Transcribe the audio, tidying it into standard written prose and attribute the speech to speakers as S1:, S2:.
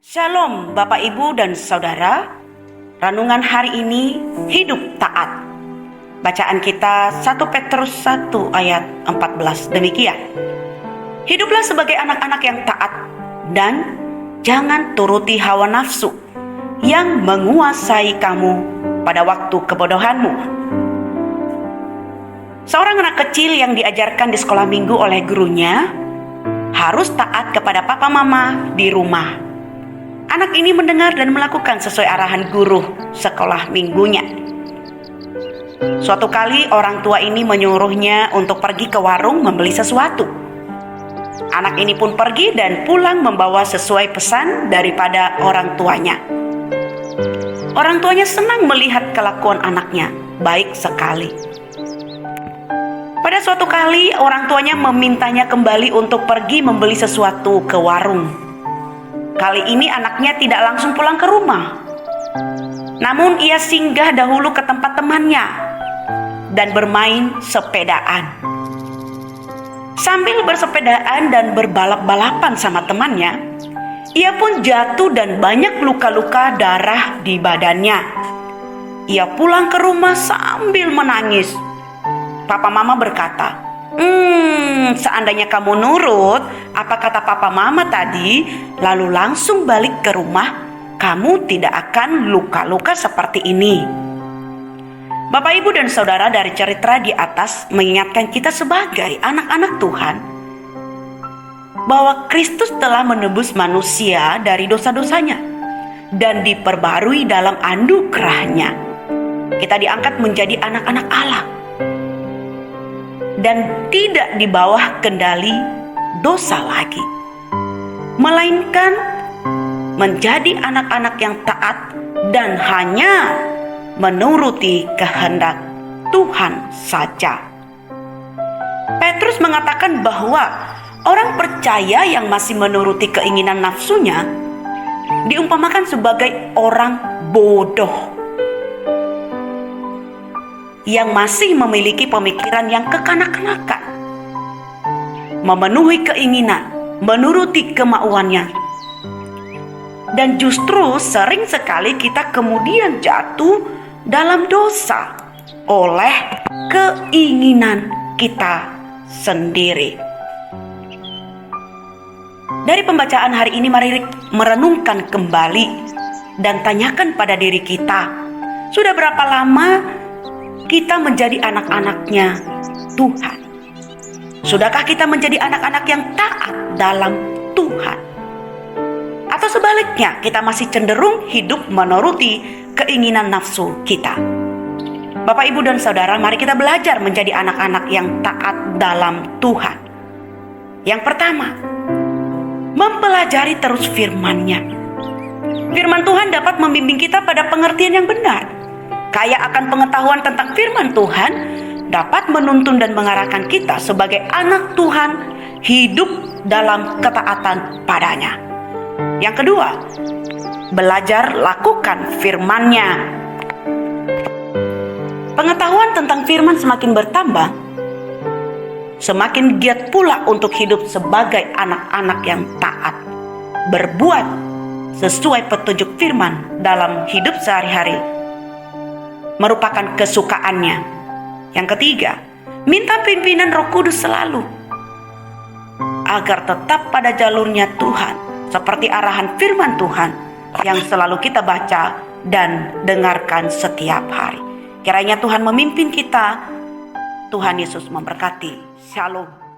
S1: Shalom Bapak Ibu dan Saudara. Renungan hari ini hidup taat. Bacaan kita 1 Petrus 1 ayat 14 demikian. Hiduplah sebagai anak-anak yang taat dan jangan turuti hawa nafsu yang menguasai kamu pada waktu kebodohanmu. Seorang anak kecil yang diajarkan di sekolah minggu oleh gurunya harus taat kepada papa mama di rumah. Anak ini mendengar dan melakukan sesuai arahan guru sekolah minggunya. Suatu kali orang tua ini menyuruhnya untuk pergi ke warung membeli sesuatu. Anak ini pun pergi dan pulang membawa sesuai pesan daripada orang tuanya. Orang tuanya senang melihat kelakuan anaknya, baik sekali. Pada suatu kali orang tuanya memintanya kembali untuk pergi membeli sesuatu ke warung. Kali ini anaknya tidak langsung pulang ke rumah. Namun ia singgah dahulu ke tempat temannya dan bermain sepedaan. Sambil bersepedaan dan berbalap-balapan sama temannya, ia pun jatuh dan banyak luka-luka darah di badannya. Ia pulang ke rumah sambil menangis. Papa mama berkata, seandainya kamu nurut apa kata papa mama tadi, lalu langsung balik ke rumah, kamu tidak akan luka-luka seperti ini. Bapak, Ibu, dan Saudara, dari cerita di atas mengingatkan kita sebagai anak-anak Tuhan bahwa Kristus telah menebus manusia dari dosa-dosanya dan diperbarui dalam anugerah-Nya. Kita diangkat menjadi anak-anak Allah dan tidak di bawah kendali dosa lagi, melainkan menjadi anak-anak yang taat dan hanya menuruti kehendak Tuhan saja. Petrus mengatakan bahwa orang percaya yang masih menuruti keinginan nafsunya diumpamakan sebagai orang bodoh yang masih memiliki pemikiran yang kekanak-kanakan, memenuhi keinginan, menuruti kemauannya. Dan justru sering sekali kita kemudian jatuh dalam dosa oleh keinginan kita sendiri. Dari pembacaan hari ini, mari merenungkan kembali dan tanyakan pada diri kita, sudah berapa lama kita menjadi anak-anaknya Tuhan? Sudahkah kita menjadi anak-anak yang taat dalam Tuhan? Atau sebaliknya, kita masih cenderung hidup menuruti keinginan nafsu kita? Bapak, Ibu, dan Saudara, mari kita belajar menjadi anak-anak yang taat dalam Tuhan. Yang pertama, mempelajari terus firman-Nya. Firman Tuhan dapat membimbing kita pada pengertian yang benar. Kaya akan pengetahuan tentang firman Tuhan dapat menuntun dan mengarahkan kita sebagai anak Tuhan hidup dalam ketaatan padanya. Yang kedua, belajar lakukan firman-Nya. Pengetahuan tentang firman semakin bertambah, semakin giat pula untuk hidup sebagai anak-anak yang taat, berbuat sesuai petunjuk firman dalam hidup sehari-hari merupakan kesukaannya. Yang ketiga, minta pimpinan Roh Kudus selalu agar tetap pada jalurnya Tuhan, seperti arahan firman Tuhan yang selalu kita baca dan dengarkan setiap hari. Kiranya Tuhan memimpin kita. Tuhan Yesus memberkati. Shalom.